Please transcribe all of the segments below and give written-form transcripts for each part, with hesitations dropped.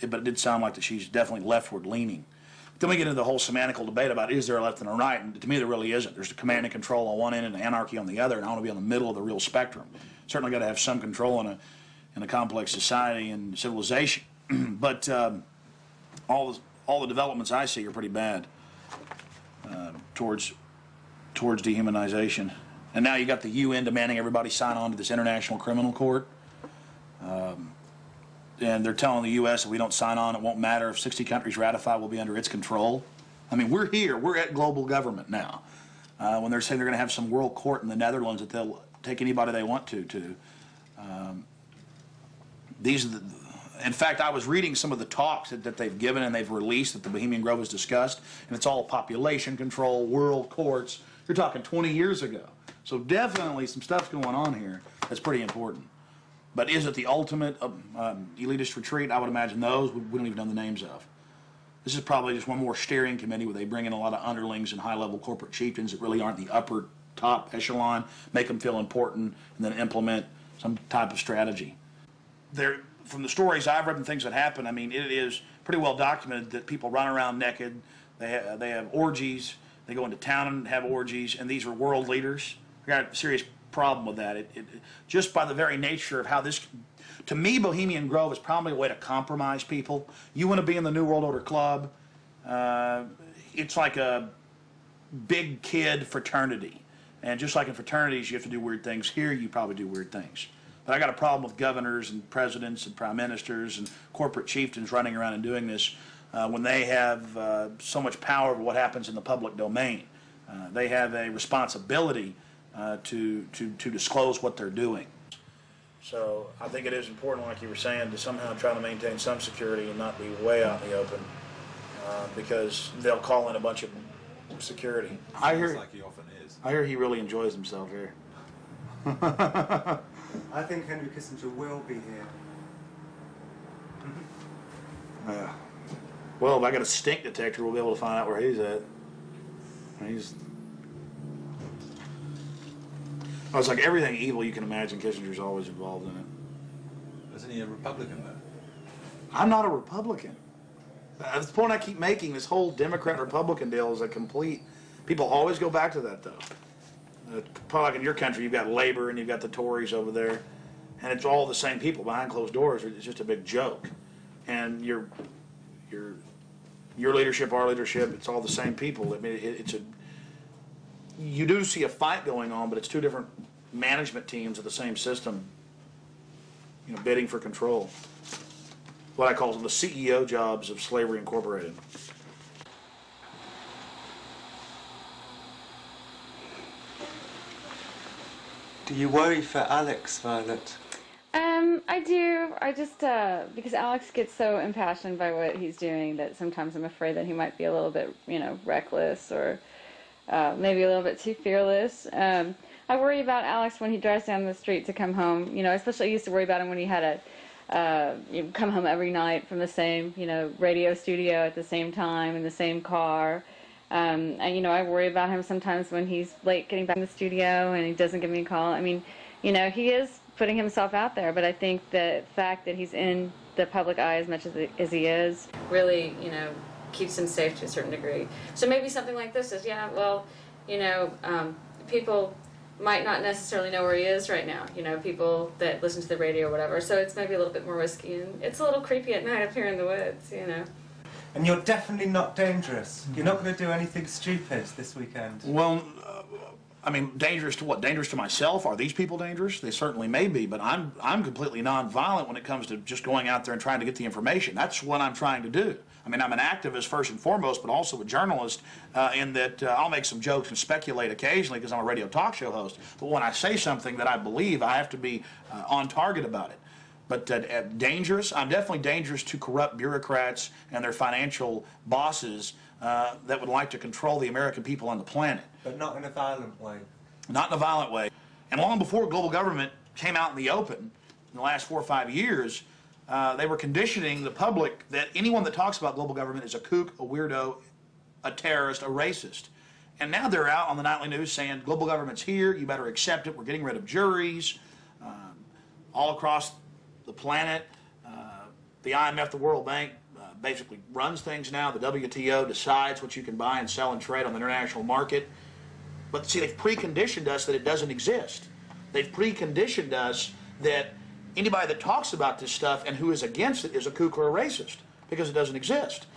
but it did sound like that she's definitely leftward leaning. Then we get into the whole semantical debate about is there a left and a right, and to me there really isn't. There's the command and control on one end and anarchy on the other, and I want to be on the middle of the real spectrum. Certainly got to have some control in a complex society and civilization, but all the developments I see are pretty bad towards dehumanization. And now you got the UN demanding everybody sign on to this International Criminal Court. And they're telling the U.S. if we don't sign on, it won't matter. If 60 countries ratify, we'll be under its control. I mean, we're here. We're at global government now. When they're saying they're going to have some world court in the Netherlands that they'll take anybody they want to. These are the, in fact, I was reading some of the talks that they've given and they've released that the Bohemian Grove has discussed, and it's all population control, world courts. You're talking 20 years ago. So definitely some stuff's going on here that's pretty important. But is it the ultimate elitist retreat? I would imagine those we don't even know the names of. This is probably just one more steering committee where they bring in a lot of underlings and high-level corporate chieftains that really aren't the upper top echelon, make them feel important, and then implement some type of strategy. From the stories I've read and things that happen, I mean, it is pretty well documented that people run around naked, they have orgies, they go into town and have orgies, and these are world leaders. We got a serious problem with that. Just by the very nature of how this, to me, Bohemian Grove is probably a way to compromise people. You want to be in the New World Order Club, it's like a big kid fraternity. And just like in fraternities, you have to do weird things. Here, you probably do weird things. But I got a problem with governors and presidents and prime ministers and corporate chieftains running around and doing this when they have so much power over what happens in the public domain. They have a responsibility to disclose what they're doing. So I think it is important, like you were saying, to somehow try to maintain some security and not be way out in the open, because they'll call in a bunch of security. I hear like he often is. I hear he really enjoys himself here. I think Henry Kissinger will be here. Yeah. Well, if I got a stink detector, we'll be able to find out where he's at. I was like, everything evil you can imagine, Kissinger's always involved in it. Isn't he a Republican, though? I'm not a Republican. That's the point I keep making. This whole Democrat-Republican deal is a complete... People always go back to that, though. Probably like in your country, you've got Labor and you've got the Tories over there, and it's all the same people behind closed doors. It's just a big joke. And your leadership, our leadership, it's all the same people. I mean, you do see a fight going on, but it's two different management teams of the same system, you know, bidding for control. What I call the CEO jobs of Slavery Incorporated. Do you worry for Alex, Violet? I do. I just, because Alex gets so impassioned by what he's doing that sometimes I'm afraid that he might be a little bit, you know, reckless or maybe a little bit too fearless. I worry about Alex when he drives down the street to come home. You know, especially I used to worry about him when he had come home every night from the same, you know, radio studio at the same time in the same car. And, you know, I worry about him sometimes when he's late getting back in the studio and he doesn't give me a call. I mean, you know, he is putting himself out there, but I think the fact that he's in the public eye as much as he is really, you know, keeps him safe to a certain degree. So maybe something like this is, yeah, well, you know, people might not necessarily know where he is right now, you know, people that listen to the radio or whatever, so it's maybe a little bit more risky, and it's a little creepy at night up here in the woods, you know. And you're definitely not dangerous. You're not going to do anything stupid this weekend. Well, I mean, dangerous to what? Dangerous to myself? Are these people dangerous? They certainly may be, but I'm completely nonviolent when it comes to just going out there and trying to get the information. That's what I'm trying to do. I mean, I'm an activist first and foremost, but also a journalist in that I'll make some jokes and speculate occasionally because I'm a radio talk show host. But when I say something that I believe, I have to be on target about it. But dangerous? I'm definitely dangerous to corrupt bureaucrats and their financial bosses that would like to control the American people on the planet. But not in a violent way. Not in a violent way. And long before global government came out in the open, in the last 4 or 5 years, they were conditioning the public that anyone that talks about global government is a kook, a weirdo, a terrorist, a racist. And now they're out on the nightly news saying global government's here, you better accept it, we're getting rid of juries all across the planet. The IMF, the World Bank, basically runs things now. The WTO decides what you can buy and sell and trade on the international market. But see, they've preconditioned us that it doesn't exist. They've preconditioned us that anybody that talks about this stuff and who is against it is a kook or a racist because it doesn't exist.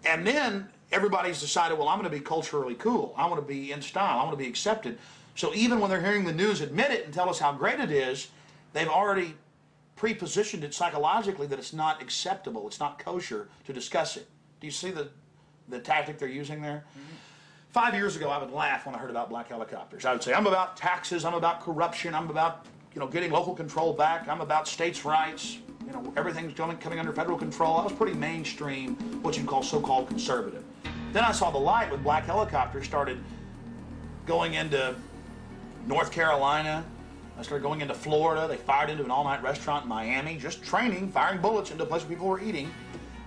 And then everybody's decided, well, I'm going to be culturally cool. I want to be in style. I want to be accepted. So even when they're hearing the news admit it and tell us how great it is, they've already pre-positioned it psychologically that it's not acceptable, it's not kosher to discuss it. Do you see the tactic they're using there? Mm-hmm. 5 years ago, I would laugh when I heard about black helicopters. I would say, I'm about taxes, I'm about corruption, I'm about getting local control back, I'm about states' rights, everything's coming under federal control. I was pretty mainstream, what you'd call so-called conservative. Then I saw the light when black helicopters started going into North Carolina. I started going into Florida. They fired into an all-night restaurant in Miami, just training, firing bullets into a place where people were eating.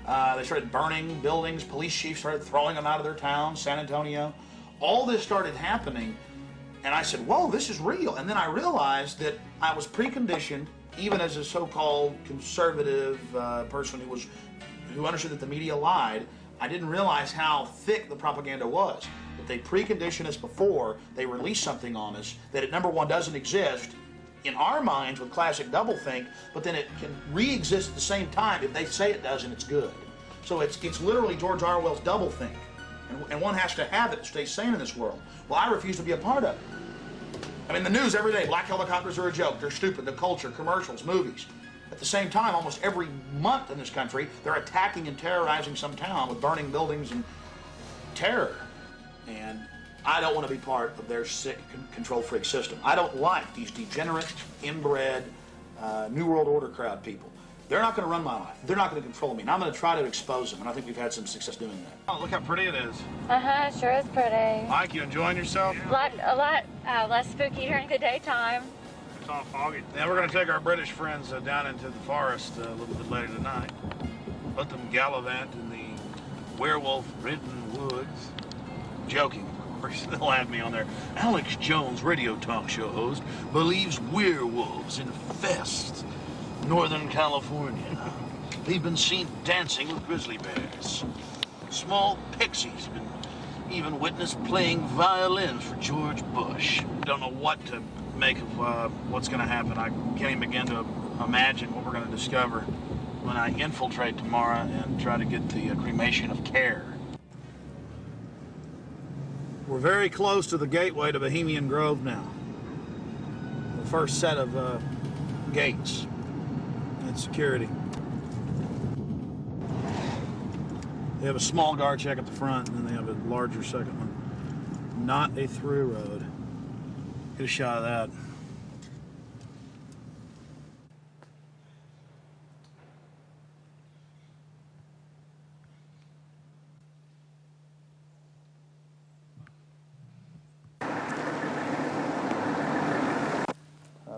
They started burning buildings. Police chiefs started throwing them out of their towns, San Antonio. All this started happening, and I said, whoa, this is real. And then I realized that I was preconditioned, even as a so-called conservative person who understood that the media lied. I didn't realize how thick the propaganda was. That they preconditioned us before they release something on us, that it, number one, doesn't exist in our minds with classic doublethink, but then it can re-exist at the same time if they say it does and it's good. So it's literally George Orwell's doublethink. And one has to have it to stay sane in this world. Well, I refuse to be a part of it. I mean, the news every day, black helicopters are a joke, they're stupid, the culture, commercials, movies. At the same time, almost every month in this country, they're attacking and terrorizing some town with burning buildings and terror. And I don't want to be part of their sick control freak system. I don't like these degenerate, inbred, New World Order crowd people. They're not going to run my life. They're not going to control me. And I'm going to try to expose them. And I think we've had some success doing that. Oh, look how pretty it is. Uh-huh, sure is pretty. Mike, you enjoying yourself? A lot less spooky during the daytime. It's all foggy. Now we're going to take our British friends down into the forest a little bit later tonight. Let them gallivant in the werewolf-ridden woods. Joking, of course. They'll have me on there. Alex Jones, radio talk show host, believes werewolves infest Northern California. They've been seen dancing with grizzly bears. Small pixies have been even witnessed playing violins for George Bush. Don't know what to make of what's going to happen. I can't even begin to imagine what we're going to discover when I infiltrate tomorrow and try to get the cremation of care. We're very close to the gateway to Bohemian Grove now. The first set of gates and security. They have a small guard check at the front, and then they have a larger second one. Not a through road. Get a shot of that.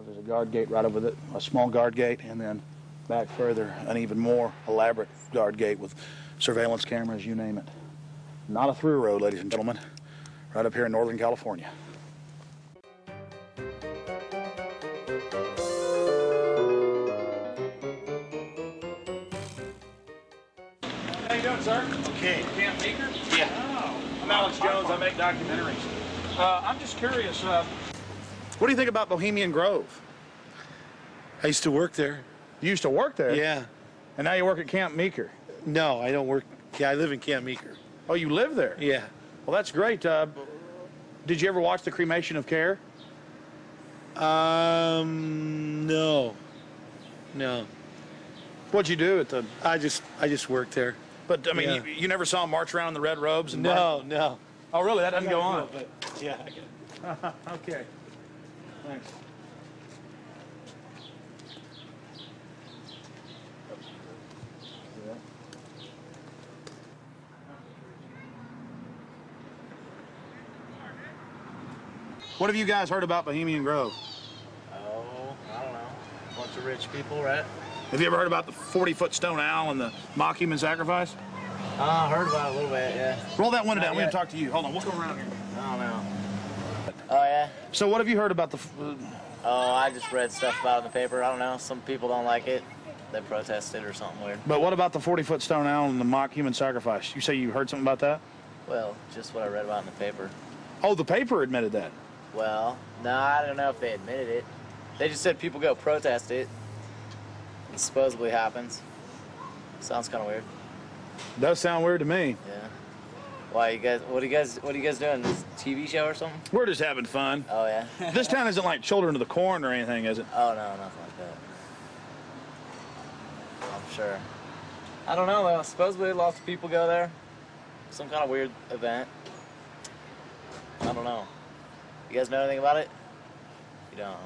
There's a guard gate right over it, a small guard gate, and then back further, an even more elaborate guard gate with surveillance cameras, you name it. Not a through road, ladies and gentlemen, right up here in Northern California. How you doing, sir? Okay. Camp Meeker? Yeah. Oh, I'm Alex Jones. I make documentaries. I'm just curious, what do you think about Bohemian Grove? I used to work there. You used to work there? Yeah. And now you work at Camp Meeker? No, I don't work. Yeah, I live in Camp Meeker. Oh, you live there? Yeah. Well, that's great. Did you ever watch the cremation of care? No. No. What'd you do at the... I just worked there. But, I mean, Yeah. you never saw him march around in the red robes? And No, no. Oh, really? That doesn't go on? But yeah, I get it. Okay. Thanks. What have you guys heard about Bohemian Grove? Oh, I don't know. Bunch of rich people, right? Have you ever heard about the 40-foot stone owl and the mock human sacrifice? I heard about it a little bit, yeah. Roll that window down. We're going yet. to talk to you. Hold on. We'll go around here. I don't know. Oh, yeah? So what have you heard about the... Oh, I just read stuff about it in the paper. I don't know. Some people don't like it. they protested or something weird. But what about the 40-foot stone owl and the mock human sacrifice? You say you heard something about that? Well, just what I read about in the paper. Oh, the paper admitted that. Well, no, I don't know if they admitted it. They just said people go protest it. It supposedly happens. Sounds kind of weird. Does sound weird to me. Yeah. Why you guys? What are you guys doing? This TV show or something? We're just having fun. Oh yeah. This town isn't like Children of the Corn or anything, is it? Oh no, nothing like that. I'm sure. I don't know though. Supposedly lots of people go there. Some kind of weird event. I don't know. You guys know anything about it? You don't.